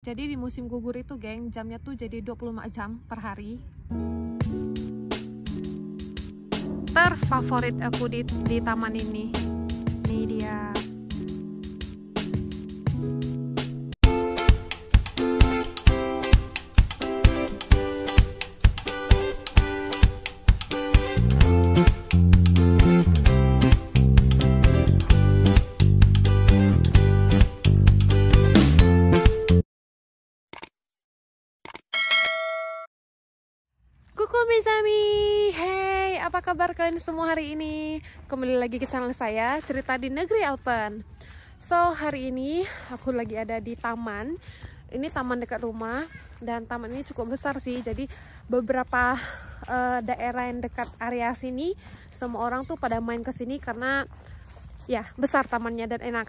Jadi di musim gugur itu, geng, jamnya tuh jadi 24 jam per hari. Terfavorit aku di taman ini. Ini dia. Misami, hey, apa kabar kalian semua hari ini? Kembali lagi ke channel saya, cerita di negeri Alpen. So, hari ini aku lagi ada di taman. Ini taman dekat rumah, dan taman ini cukup besar sih. Jadi beberapa daerah yang dekat area sini, semua orang tuh pada main ke sini karena ya besar tamannya dan enak.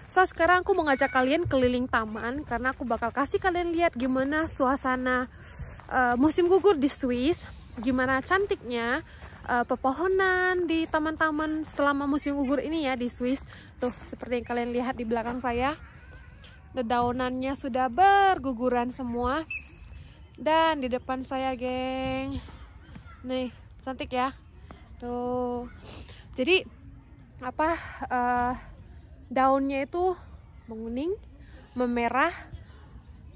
So, sekarang aku mau ngajak kalian keliling taman karena aku bakal kasih kalian lihat gimana suasana musim gugur di Swiss, gimana cantiknya pepohonan di taman-taman selama musim gugur ini ya di Swiss. Tuh, seperti yang kalian lihat di belakang saya, dedaunannya sudah berguguran semua. Dan di depan saya, geng, nih cantik ya. Tuh, jadi apa, daunnya itu menguning, memerah,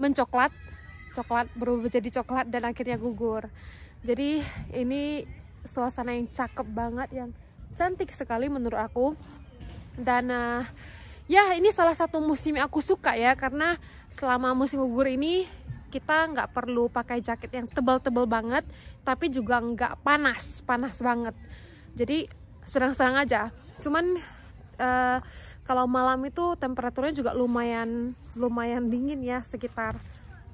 mencoklat, berubah jadi coklat dan akhirnya gugur. Jadi ini suasana yang cakep banget, yang cantik sekali menurut aku. Dan ya ini salah satu musim yang aku suka ya, karena selama musim gugur ini kita nggak perlu pakai jaket yang tebal-tebal banget, tapi juga nggak panas banget. Jadi sedang-sedang aja. Cuman kalau malam itu temperaturnya juga lumayan dingin ya, sekitar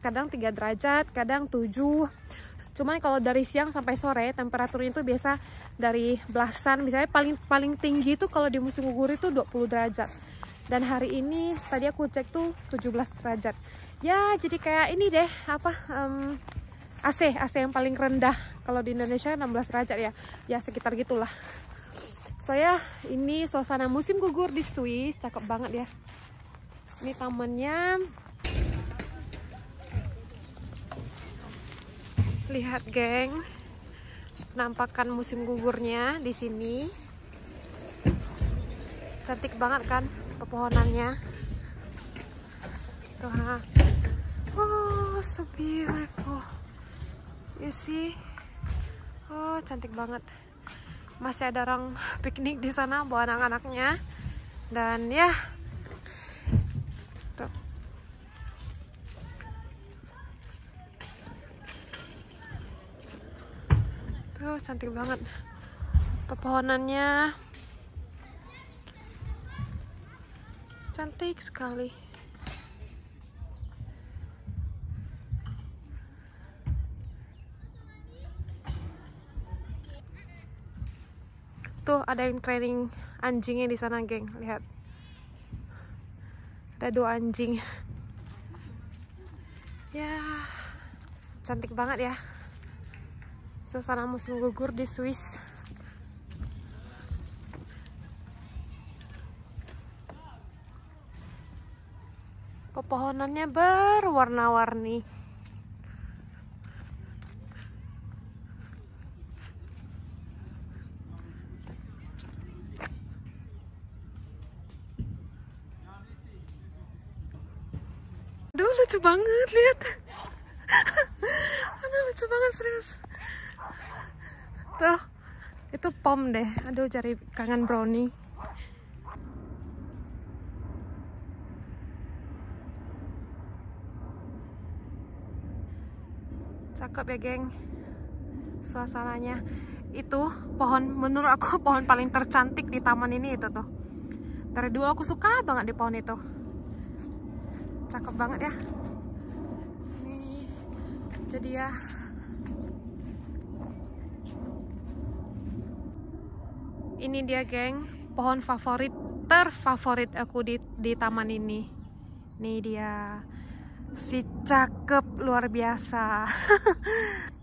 kadang 3 derajat, kadang 7. Cuman kalau dari siang sampai sore temperaturnya itu biasa dari belasan, misalnya paling tinggi itu kalau di musim gugur itu 20 derajat. Dan hari ini tadi aku cek tuh 17 derajat. Ya, jadi kayak ini deh, apa, AC yang paling rendah kalau di Indonesia 16 derajat ya. Ya sekitar gitulah. Saya ini suasana musim gugur di Swiss, cakep banget ya. Ini tamannya. Lihat, geng, nampakkan musim gugurnya di sini. Cantik banget kan pepohonannya. Tuh, oh, so beautiful. You see? Oh, cantik banget. Masih ada orang piknik di sana bawa anak-anaknya. Dan ya, tuh. Tuh, cantik banget pepohonannya, cantik sekali. Tuh, ada yang training anjingnya di sana, geng. Lihat, ada 2 anjing. Ya, cantik banget ya suasana musim gugur di Swiss. Pepohonannya berwarna-warni. Aduh, lucu banget, lihat. Aduh, lucu banget, serius. Tuh, itu pom deh. Aduh, cari kangen brownie. Cakep ya, geng, suasananya. Itu pohon, menurut aku pohon paling tercantik di taman ini itu tuh. Dari dulu aku suka banget di pohon itu. Cakep banget ya. Nih, jadi ya. Ini dia, geng, pohon terfavorit aku di taman ini. Nih dia, si cakep luar biasa.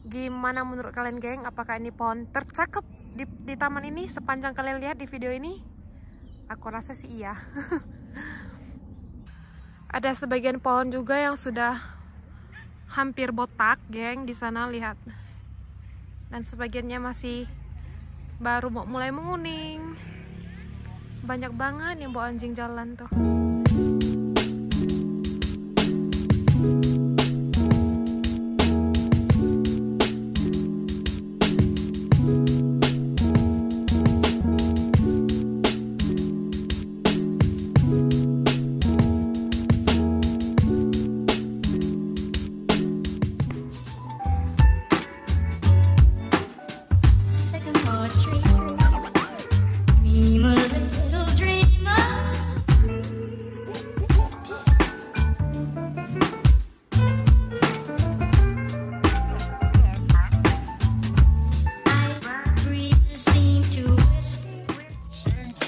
Gimana menurut kalian, geng? Apakah ini pohon tercakep di taman ini sepanjang kalian lihat di video ini? Aku rasa sih iya. Ada sebagian pohon juga yang sudah hampir botak, geng, di sana lihat. Dan sebagiannya masih baru mau mulai menguning. Banyak banget yang bawa anjing jalan tuh.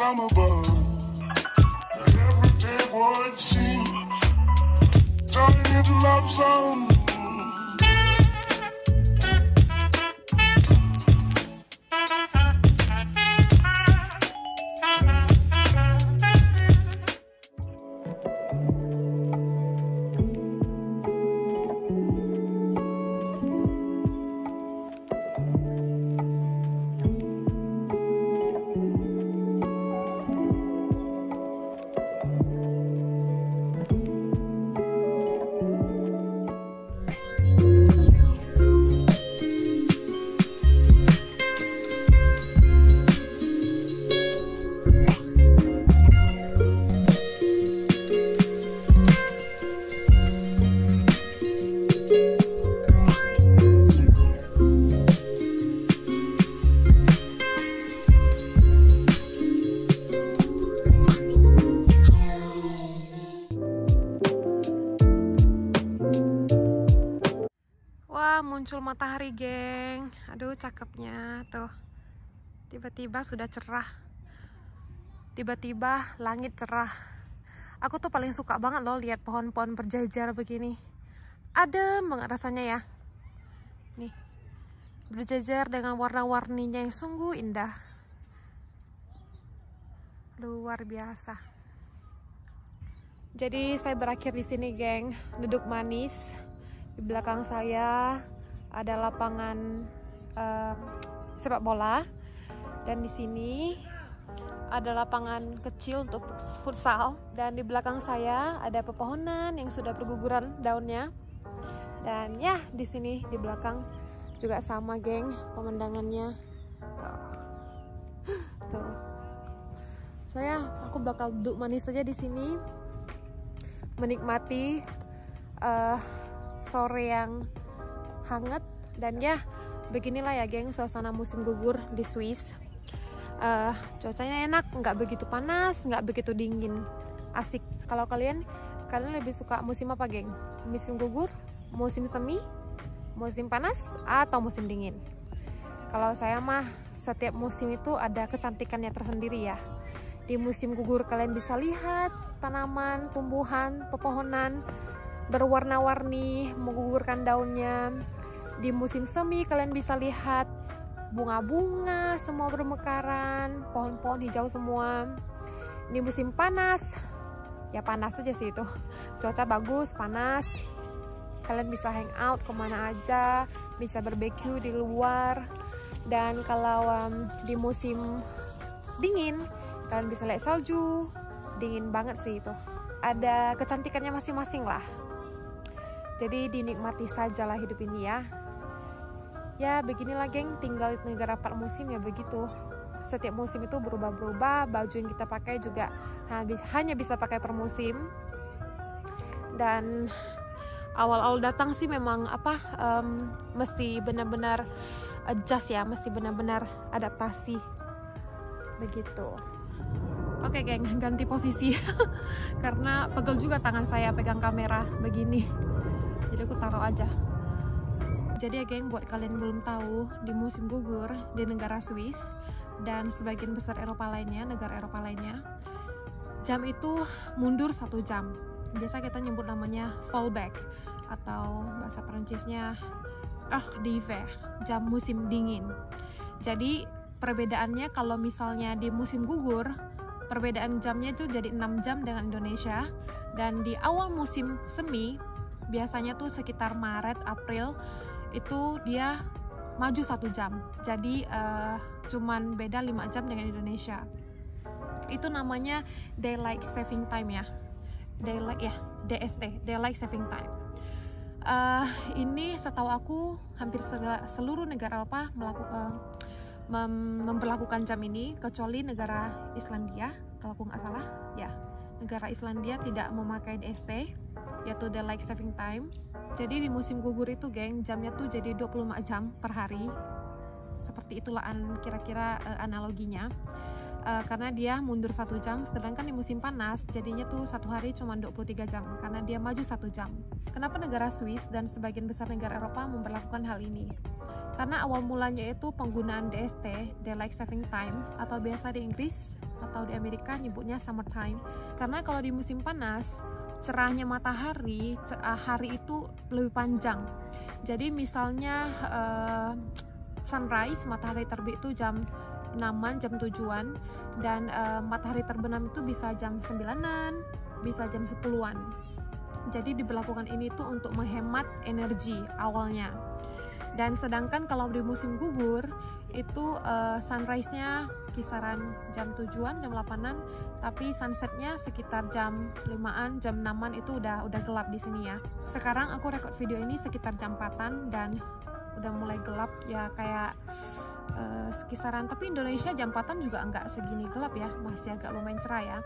From above, everyday would seem turning into love song. Muncul matahari, geng. Aduh, cakepnya tuh. Tiba-tiba sudah cerah. Tiba-tiba langit cerah. Aku tuh paling suka banget loh lihat pohon-pohon berjajar begini. Adem banget rasanya ya. Nih, berjajar dengan warna-warninya yang sungguh indah. Luar biasa. Jadi saya berakhir di sini, geng. Duduk manis. Di belakang saya ada lapangan sepak bola, dan di sini ada lapangan kecil untuk futsal, dan di belakang saya ada pepohonan yang sudah berguguran daunnya. Dan ya, di sini di belakang juga sama, geng, pemandangannya. Tuh. Aku bakal duduk manis saja di sini, menikmati sore yang hangat. Dan ya, beginilah ya, geng, suasana musim gugur di Swiss. Cuacanya enak, nggak begitu panas, nggak begitu dingin, asik. Kalau kalian lebih suka musim apa, geng? Musim gugur, musim semi, musim panas, atau musim dingin? Kalau saya mah, setiap musim itu ada kecantikannya tersendiri ya. Di musim gugur kalian bisa lihat tanaman, tumbuhan, pepohonan berwarna-warni menggugurkan daunnya. Di musim semi kalian bisa lihat bunga-bunga semua bermekaran, pohon-pohon hijau semua. Di musim panas, ya panas aja sih itu, cuaca bagus, panas, kalian bisa hang out kemana aja, bisa barbecue di luar. Dan kalau di musim dingin kalian bisa lihat salju, dingin banget sih itu. Ada kecantikannya masing-masing lah. Jadi dinikmati sajalah hidup ini ya. Ya beginilah, geng, tinggal di negara 4 musim ya begitu. Setiap musim itu berubah-berubah, baju yang kita pakai juga hanya bisa pakai per musim. Dan awal-awal datang sih memang mesti benar-benar adjust ya, mesti benar-benar adaptasi begitu. Oke, geng, ganti posisi karena pegel juga tangan saya pegang kamera begini, jadi aku taruh aja. Jadi ya, geng, buat kalian belum tahu, di musim gugur di negara Swiss dan sebagian besar Eropa lainnya, negara Eropa lainnya, jam itu mundur 1 jam. Biasa kita nyebut namanya fallback, atau bahasa Perancisnya d'hiver, jam musim dingin. Jadi perbedaannya, kalau misalnya di musim gugur, perbedaan jamnya itu jadi 6 jam dengan Indonesia. Dan di awal musim semi, biasanya tuh sekitar Maret, April, itu dia maju 1 jam. Jadi cuman beda 5 jam dengan Indonesia. Itu namanya Daylight Saving Time ya. DST, Daylight Saving Time. Ini setahu aku hampir seluruh negara Eropa memperlakukan jam ini, kecuali negara Islandia, kalau aku nggak salah ya. Negara Islandia tidak memakai DST, yaitu Daylight Saving Time. Jadi di musim gugur itu geng, jamnya tuh jadi 25 jam per hari. Seperti itulah kira-kira analoginya. Karena dia mundur 1 jam, sedangkan di musim panas jadinya tuh 1 hari cuma 23 jam karena dia maju 1 jam. Kenapa negara Swiss dan sebagian besar negara Eropa memperlakukan hal ini? Karena awal mulanya itu penggunaan DST, Daylight Saving Time, atau biasa di Inggris atau di Amerika nyebutnya summertime. Karena kalau di musim panas, cerahnya matahari, hari itu lebih panjang. Jadi misalnya sunrise, matahari terbit itu jam 6-an, jam 7-an, dan matahari terbenam itu bisa jam 9-an, bisa jam 10-an. Jadi diberlakukan ini tuh untuk menghemat energi awalnya. Dan sedangkan kalau di musim gugur itu sunrise-nya kisaran jam 7-an, jam 8-an, tapi sunset-nya sekitar jam 5-an, jam 6-an itu udah gelap di sini ya. Sekarang aku record video ini sekitar jam 4-an dan udah mulai gelap ya, kayak sekisaran, tapi Indonesia jam 4-an juga nggak segini gelap ya, masih agak lumayan cerah ya.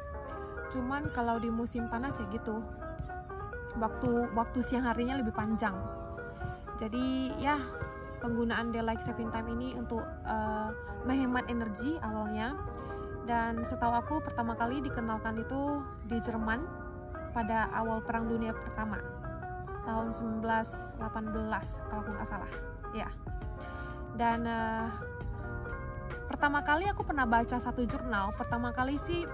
Cuman kalau di musim panas ya gitu, waktu siang harinya lebih panjang. Jadi ya, penggunaan Daylight Saving Time ini untuk menghemat energi awalnya. Dan setahu aku pertama kali dikenalkan itu di Jerman pada awal Perang Dunia Pertama tahun 1918 kalau aku nggak salah ya. Dan pertama kali aku pernah baca satu jurnal, pertama kali sih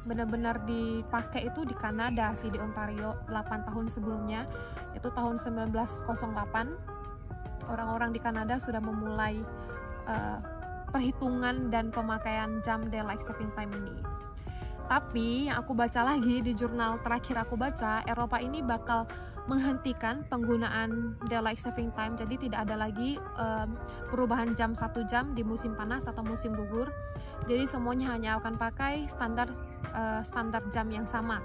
benar-benar dipakai itu di Kanada sih, di Ontario 8 tahun sebelumnya, itu tahun 1908. Orang-orang di Kanada sudah memulai perhitungan dan pemakaian jam Daylight Saving Time ini. Tapi yang aku baca lagi di jurnal terakhir aku baca, Eropa ini bakal menghentikan penggunaan Daylight Saving Time. Jadi tidak ada lagi perubahan jam 1 jam di musim panas atau musim gugur. Jadi semuanya hanya akan pakai standar jam yang sama.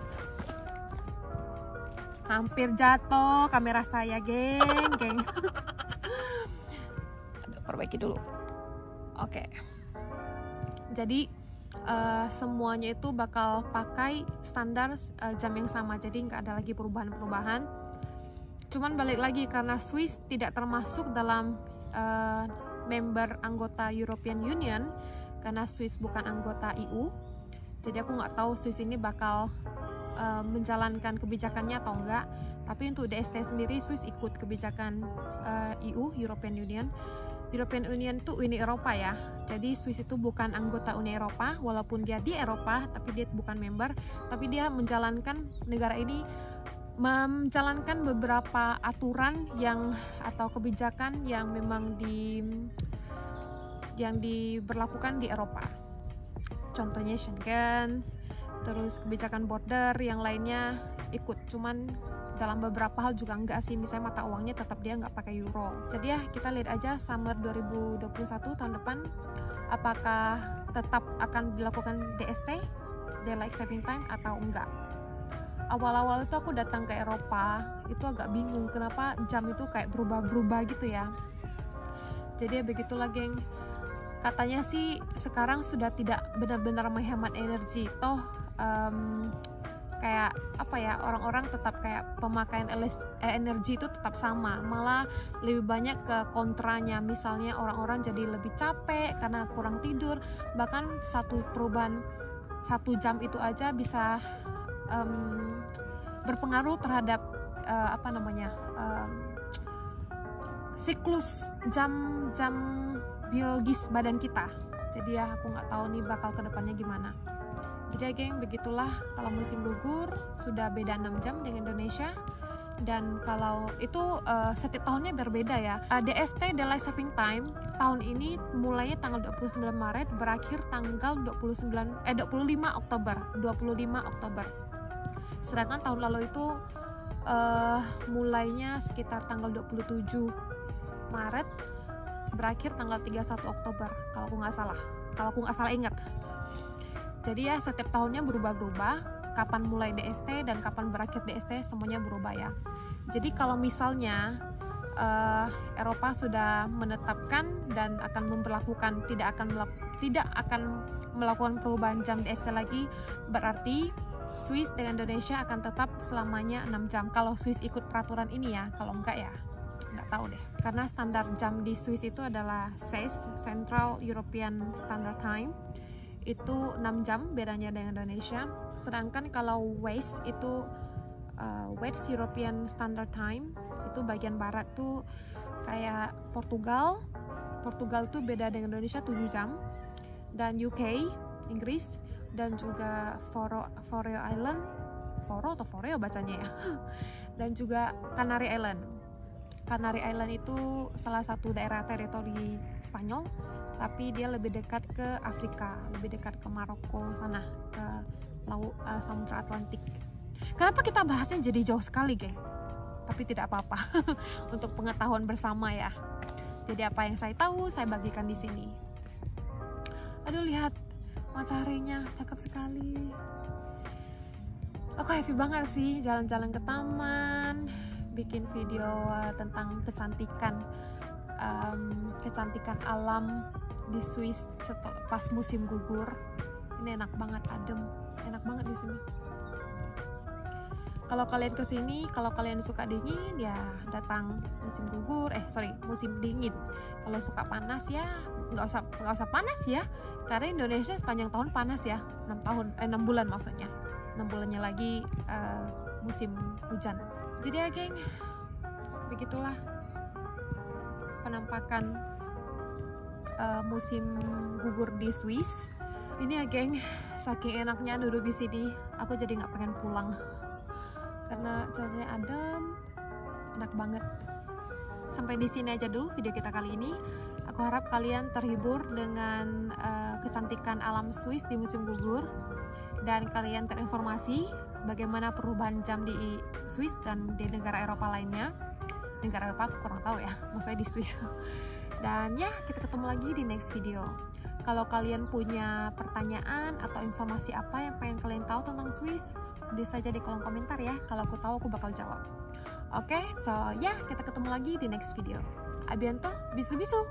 Hampir jatuh kamera saya, geng. Perbaiki dulu. Oke. Jadi semuanya itu bakal pakai standar jam yang sama. Jadi nggak ada lagi perubahan-perubahan. Cuman balik lagi, karena Swiss tidak termasuk dalam member anggota European Union, karena Swiss bukan anggota EU. Jadi aku nggak tahu Swiss ini bakal menjalankan kebijakannya atau enggak. Tapi untuk DST sendiri Swiss ikut kebijakan EU, European Union. European Union itu Uni Eropa ya. Jadi Swiss itu bukan anggota Uni Eropa, walaupun dia di Eropa, tapi dia bukan member. Tapi dia menjalankan, negara ini menjalankan beberapa aturan atau kebijakan yang memang diberlakukan di Eropa. Contohnya Schengen, terus kebijakan border, yang lainnya ikut. Cuman dalam beberapa hal juga enggak sih, misalnya mata uangnya tetap dia nggak pakai euro. Jadi ya kita lihat aja summer 2021 tahun depan apakah tetap akan dilakukan DST, Daylight Saving Time, atau enggak. Awal-awal itu aku datang ke Eropa itu agak bingung kenapa jam itu kayak berubah-berubah gitu ya. Jadi ya begitulah geng. Katanya sih sekarang sudah tidak benar-benar menghemat energi, toh kayak apa ya, orang-orang tetap kayak pemakaian energi itu tetap sama, malah lebih banyak ke kontranya. Misalnya orang-orang jadi lebih capek karena kurang tidur, bahkan perubahan 1 jam itu aja bisa berpengaruh terhadap siklus jam biologis badan kita. Jadi ya aku nggak tahu nih bakal kedepannya gimana. Jadi ya geng, begitulah kalau musim gugur sudah beda 6 jam dengan Indonesia. Dan kalau itu setiap tahunnya berbeda ya. DST, Daylight Saving Time, tahun ini mulainya tanggal 29 Maret, berakhir tanggal 25 Oktober. Sedangkan tahun lalu itu mulainya sekitar tanggal 27 Maret, berakhir tanggal 31 Oktober kalau aku nggak salah ingat. Jadi ya setiap tahunnya berubah-berubah, kapan mulai DST dan kapan berakhir DST semuanya berubah ya. Jadi kalau misalnya Eropa sudah menetapkan dan akan memperlakukan tidak akan melakukan perubahan jam DST lagi, berarti Swiss dengan Indonesia akan tetap selamanya 6 jam kalau Swiss ikut peraturan ini ya. Kalau enggak ya nggak tahu deh, karena standar jam di Swiss itu adalah CES, Central European Standard Time, itu 6 jam bedanya dengan Indonesia. Sedangkan kalau West itu West European Standard Time, itu bagian barat tuh kayak Portugal tuh beda dengan Indonesia 7 jam, dan UK, Inggris, dan juga Faroe Island, Faroe bacanya ya, dan juga Canary Island. Canary Island itu salah satu daerah teritori Spanyol, tapi dia lebih dekat ke Afrika, lebih dekat ke Maroko sana, ke laut Samudra Atlantik. Kenapa kita bahasnya jadi jauh sekali, geng? Tapi tidak apa-apa, untuk pengetahuan bersama ya. Jadi apa yang saya tahu saya bagikan di sini. Aduh, lihat mataharinya cakep sekali. Aku happy banget sih jalan-jalan ke taman, bikin video tentang kecantikan alam di Swiss pas musim gugur. Ini enak banget, adem, enak banget di sini. Kalau kalian kesini, kalau kalian suka dingin ya datang musim gugur, musim dingin. Kalau suka panas ya nggak usah panas ya, karena Indonesia sepanjang tahun panas ya, 6 bulan maksudnya, 6 bulannya lagi musim hujan. Jadi ya geng, begitulah penampakan musim gugur di Swiss. Ini ya geng, saking enaknya duduk di sini, aku jadi nggak pengen pulang karena cuacanya adem, enak banget. Sampai di sini aja dulu video kita kali ini. Aku harap kalian terhibur dengan kecantikan alam Swiss di musim gugur, dan kalian terinformasi bagaimana perubahan jam di Swiss dan di negara Eropa lainnya. Negara Eropa aku kurang tahu ya, maksudnya di Swiss. Dan ya, kita ketemu lagi di next video. Kalau kalian punya pertanyaan atau informasi apa yang pengen kalian tahu tentang Swiss, tulis saja di kolom komentar ya. Kalau aku tahu aku bakal jawab. Oke, so ya, kita ketemu lagi di next video. A bientôt, bisous bisous.